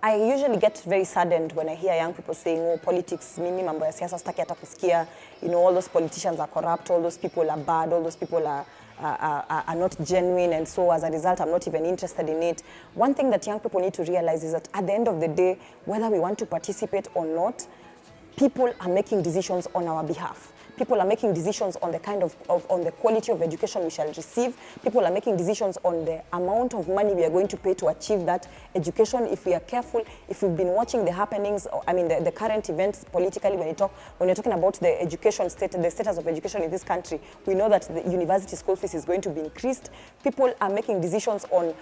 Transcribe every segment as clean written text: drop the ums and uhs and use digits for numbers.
I usually get very saddened when I hear young people saying, oh, politics, mimi mambo ya siasa sitaki hata kusikia, you know, all those politicians are corrupt, all those people are bad, all those people are not genuine, and so as a result, I'm not even interested in it. One thing that young people need to realize is that at the end of the day, whether we want to participate or not, people are making decisions on our behalf. People are making decisions on the on the quality of education we shall receive. People are making decisions on the amount of money we are going to pay to achieve that education. If we are careful, if we've been watching the happenings, I mean the current events politically, when you're talking about the education the status of education in this country, we know that the university school fees is going to be increased. People are making decisions on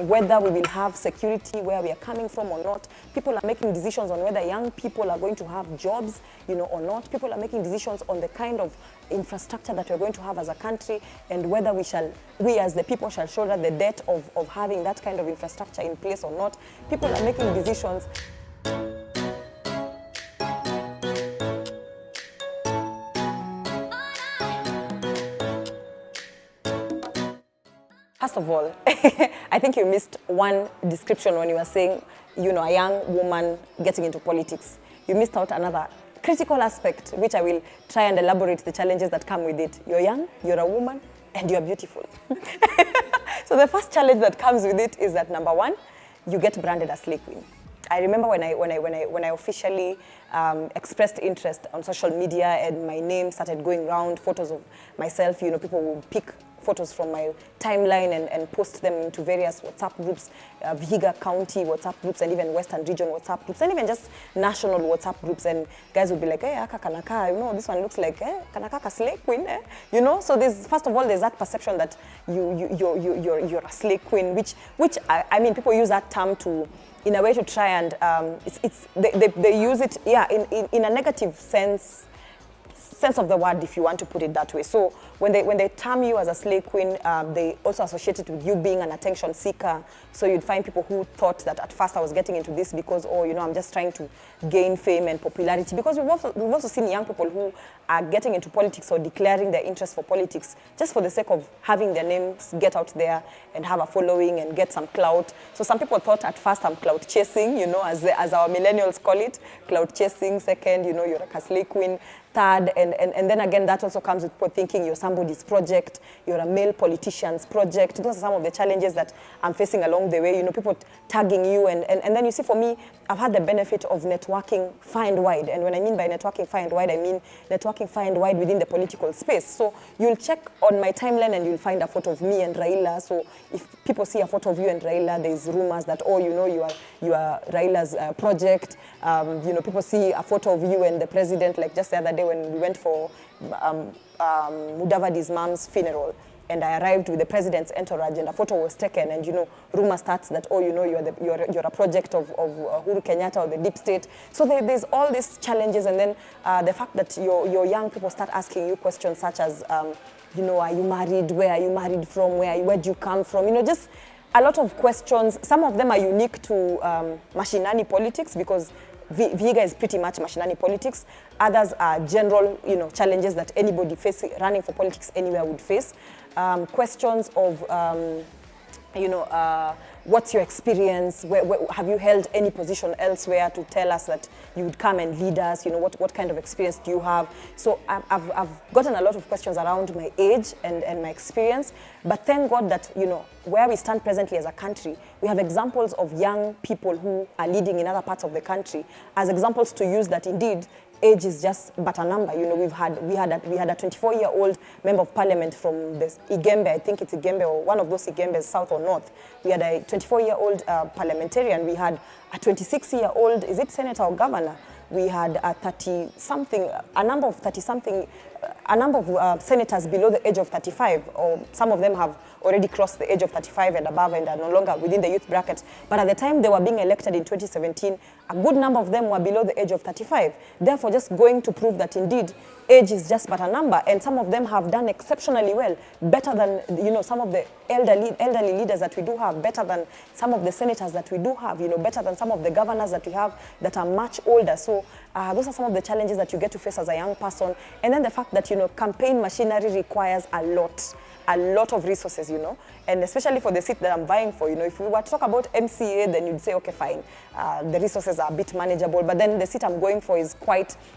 whether we will have security, where we are coming from or not. People are making decisions on whether young people are going to have jobs, you know, or not. People are making decisions on the kind of infrastructure that we're going to have as a country, and whether we as the people shall shoulder the debt of having that kind of infrastructure in place or not. People are making decisions. First of all, I think you missed one description when you were saying, you know, a young woman getting into politics. You missed out another critical aspect, which I will try and elaborate the challenges that come with it. You're young, you're a woman, and you're beautiful. So the first challenge that comes with it is that, number one, you get branded as slay queen. I remember when I officially expressed interest on social media and my name started going around, photos of myself, you know, people would pick photos from my timeline and post them into various WhatsApp groups, Vihiga County WhatsApp groups, and even Western Region WhatsApp groups, and even just national WhatsApp groups. And guys would be like, hey, aka kanaka, you know, this one looks like, kanaka ka slay queen, eh? You know, so first of all, there's that perception that you're a slay queen, which I mean, people use that term to, in a way, to try and they use it, yeah, in a negative sense of the word, if you want to put it that way. So when they term you as a slay queen, they also associate it with you being an attention seeker. So you'd find people who thought that at first I was getting into this because, oh, you know, I'm just trying to gain fame and popularity. Because we've also seen young people who are getting into politics or declaring their interest for politics just for the sake of having their names get out there and have a following and get some clout. So some people thought at first I'm clout chasing, you know, as our millennials call it, clout chasing. Second, you know, you're like a slay queen. Third, and then again, that also comes with people thinking you're somebody's project, you're a male politician's project. Those are some of the challenges that I'm facing along the way, you know, people tagging you. And then you see, for me, I've had the benefit of networking far and wide. And when I mean by networking far and wide, I mean networking far and wide within the political space. So you'll check on my timeline and you'll find a photo of me and Raila. So if people see a photo of you and Raila, there's rumors that, oh, you know, you are Raila's project. You know, people see a photo of you and the president, like just the other day when we went for Mudavadi's mom's funeral, and I arrived with the president's entourage and a photo was taken, and, you know, rumor starts that, oh, you know, you're a project of Uhuru Kenyatta or the deep state. So there's all these challenges, and then the fact that your young people start asking you questions such as, you know, are you married? Where are you married from? Where do you come from? You know, just a lot of questions. Some of them are unique to mashinani politics, because Vihiga is pretty much mashinani politics. Others are general, you know, challenges that anybody facing running for politics anywhere would face. Questions of, you know, what's your experience? Where have you held any position elsewhere to tell us that you would come and lead us? You know, what kind of experience do you have? So I've gotten a lot of questions around my age and my experience. But thank God that, you know, where we stand presently as a country, we have examples of young people who are leading in other parts of the country as examples to use, that indeed age is just but a number. You know, we had a 24-year-old member of parliament from this Igembe, I think it's Igembe, or one of those Igembes, south or north. We had a 24-year-old parliamentarian. We had a 26-year-old, is it senator or governor? We had a 30-something, a number of 30-something, a number of senators below the age of 35, or some of them have already crossed the age of 35 and above and are no longer within the youth bracket. But at the time they were being elected in 2017, a good number of them were below the age of 35. Therefore, just going to prove that indeed age is just but a number, and some of them have done exceptionally well, better than, you know, some of the elderly leaders that we do have, better than some of the senators that we do have, you know, better than some of the governors that we have that are much older. So those are some of the challenges that you get to face as a young person. And then the fact that, you know, campaign machinery requires a lot. a lot of resources, and especially for the seat that I'm vying for, if we were to talk about MCA, then you'd say, okay, fine, the resources are a bit manageable, but then the seat I'm going for is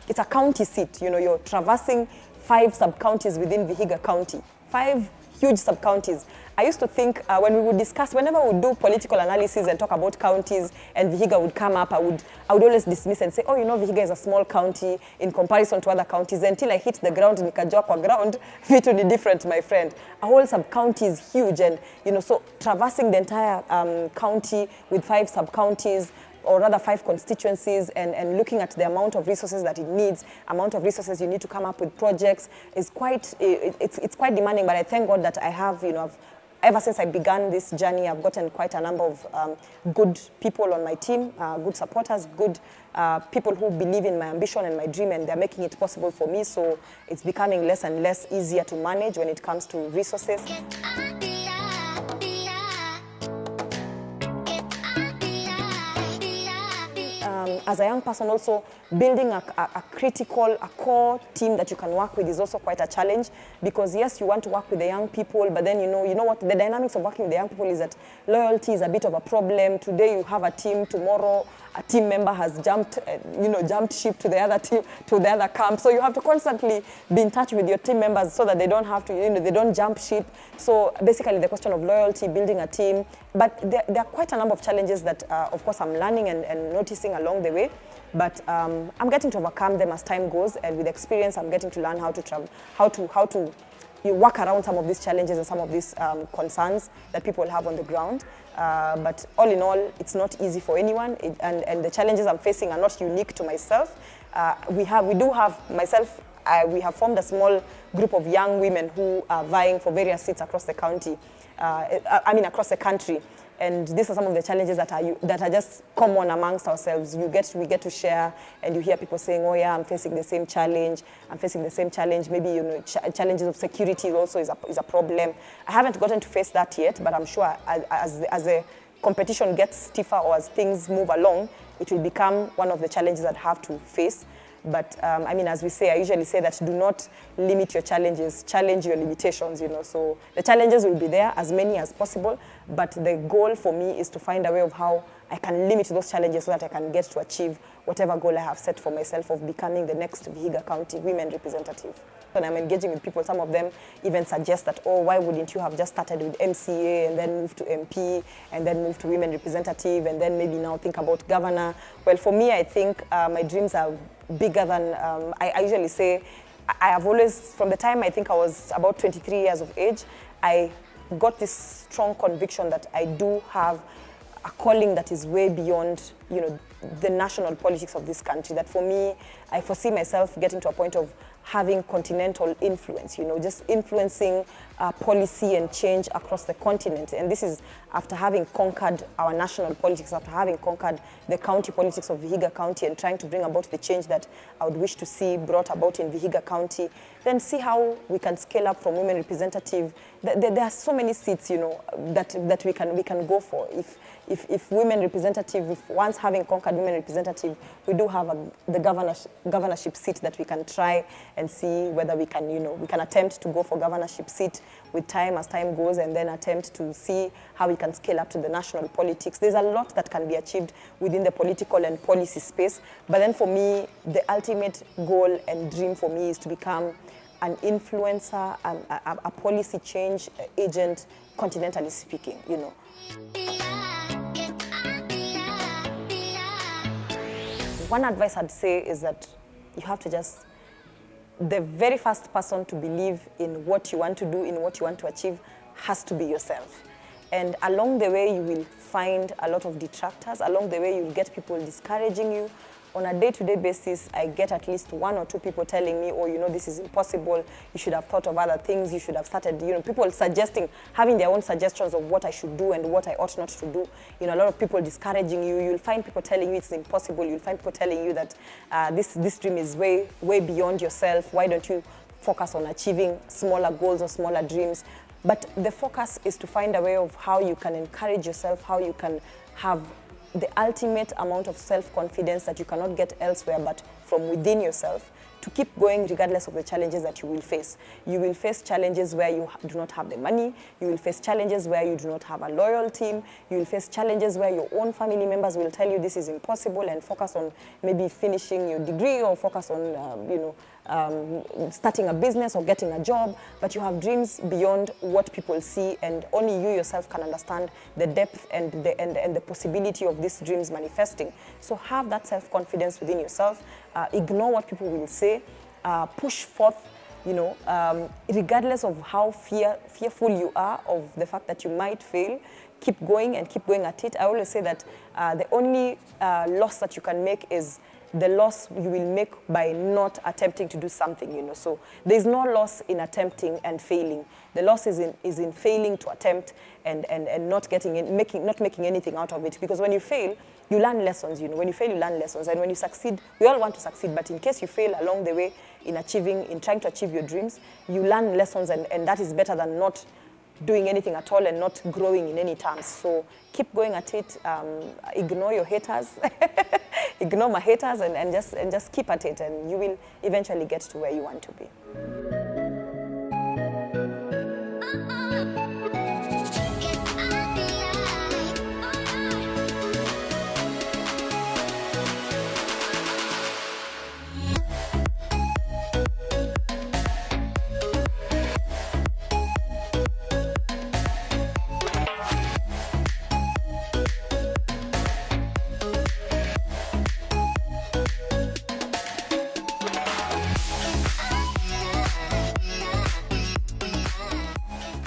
it's a county seat, you're traversing 5 sub-counties within Vihiga County, 5 huge sub-counties. I used to think when we would discuss, whenever we would do political analysis and talk about counties and Vihiga would come up, I would always dismiss and say, oh, Vihiga is a small county in comparison to other counties, until I hit the ground, nikajua kwa ground, vitu ni different, my friend. A whole sub-county is huge, and, so traversing the entire county with 5 sub-counties, or rather 5 constituencies, and looking at the amount of resources that it needs, amount of resources you need to come up with projects is it's quite demanding. But I thank God that I have, ever since I began this journey, I've gotten quite a number of good people on my team, good supporters, good people who believe in my ambition and my dream, and they're making it possible for me. So it's becoming less and less easier to manage when it comes to resources. As a young person, also building a core team that you can work with is also quite a challenge, because yes, you want to work with the young people, but then you know what, the dynamics of working with the young people is that loyalty is a bit of a problem. Today you have a team, tomorrow a team member has jumped ship to the other team, to the other camp. So you have to constantly be in touch with your team members so that they don't have to, they don't jump ship. So basically the question of loyalty, building a team. But there are quite a number of challenges that, of course, I'm learning and noticing along the way. But I'm getting to overcome them as time goes, and with experience, I'm getting to learn how to work around some of these challenges and some of these concerns that people have on the ground. But all in all, it's not easy for anyone, and the challenges I'm facing are not unique to myself. We have formed a small group of young women who are vying for various seats across the county. Across the country. And these are some of the challenges that are just common amongst ourselves. We get to share, and you hear people saying, oh yeah, I'm facing the same challenge. Maybe, challenges of security also is a problem. I haven't gotten to face that yet, but I'm sure as the competition gets stiffer or as things move along, it will become one of the challenges I'd have to face. But as we say, I usually say that do not limit your challenges, challenge your limitations, So the challenges will be there, as many as possible, but the goal for me is to find a way of how I can limit those challenges so that I can get to achieve whatever goal I have set for myself of becoming the next Vihiga County women representative. When I'm engaging with people, some of them even suggest that, oh, why wouldn't you have just started with MCA and then move to MP and then move to women representative and then maybe now think about governor? Well, for me, I think my dreams are bigger than, I usually say, I have always, from the time I think I was about 23 years of age, I got this strong conviction that I do have a calling that is way beyond, the national politics of this country. That for me, I foresee myself getting to a point of having continental influence, just influencing policy and change across the continent. And this is after having conquered our national politics, after having conquered the county politics of Vihiga County and trying to bring about the change that I would wish to see brought about in Vihiga County. Then see how we can scale up from women representative. There are so many seats, that we can go for. If women representative, if once having conquered women representative, we do have the governorship seat that we can try and see whether we can, we can attempt to go for governorship seat with time as time goes, and then attempt to see how we can scale up to the national politics. There's a lot that can be achieved within the political and policy space. But then for me, the ultimate goal and dream for me is to become an influencer, a policy change agent, continentally speaking, One advice I'd say is that you have to just, the very first person to believe in what you want to do, in what you want to achieve, has to be yourself. And along the way, you will find a lot of detractors. Along the way, you'll get people discouraging you. On a day-to-day basis, I get at least 1 or 2 people telling me, oh, this is impossible. You should have thought of other things. You should have started, people suggesting, having their own suggestions of what I should do and what I ought not to do. A lot of people discouraging you. You'll find people telling you it's impossible. You'll find people telling you that this dream is way, way beyond yourself. Why don't you focus on achieving smaller goals or smaller dreams? But the focus is to find a way of how you can encourage yourself, how you can have the ultimate amount of self-confidence that you cannot get elsewhere but from within yourself, to keep going regardless of the challenges that you will face. You will face challenges where you do not have the money. You will face challenges where you do not have a loyal team. You will face challenges where your own family members will tell you this is impossible and focus on maybe finishing your degree or focus on, starting a business or getting a job, but you have dreams beyond what people see, and only you yourself can understand the depth and the possibility of these dreams manifesting. So have that self-confidence within yourself. Ignore what people will say. Push forth, regardless of how fearful you are of the fact that you might fail. Keep going and keep going at it. I always say that the only loss that you can make is the loss you will make by not attempting to do something, So there's no loss in attempting and failing. The loss is in failing to attempt and not making anything out of it. Because when you fail, you learn lessons, When you fail, you learn lessons. And when you succeed, we all want to succeed, but in case you fail along the way in trying to achieve your dreams, you learn lessons, and that is better than not doing anything at all and not growing in any terms. So keep going at it. Ignore your haters. Ignore my haters and just keep at it, and you will eventually get to where you want to be.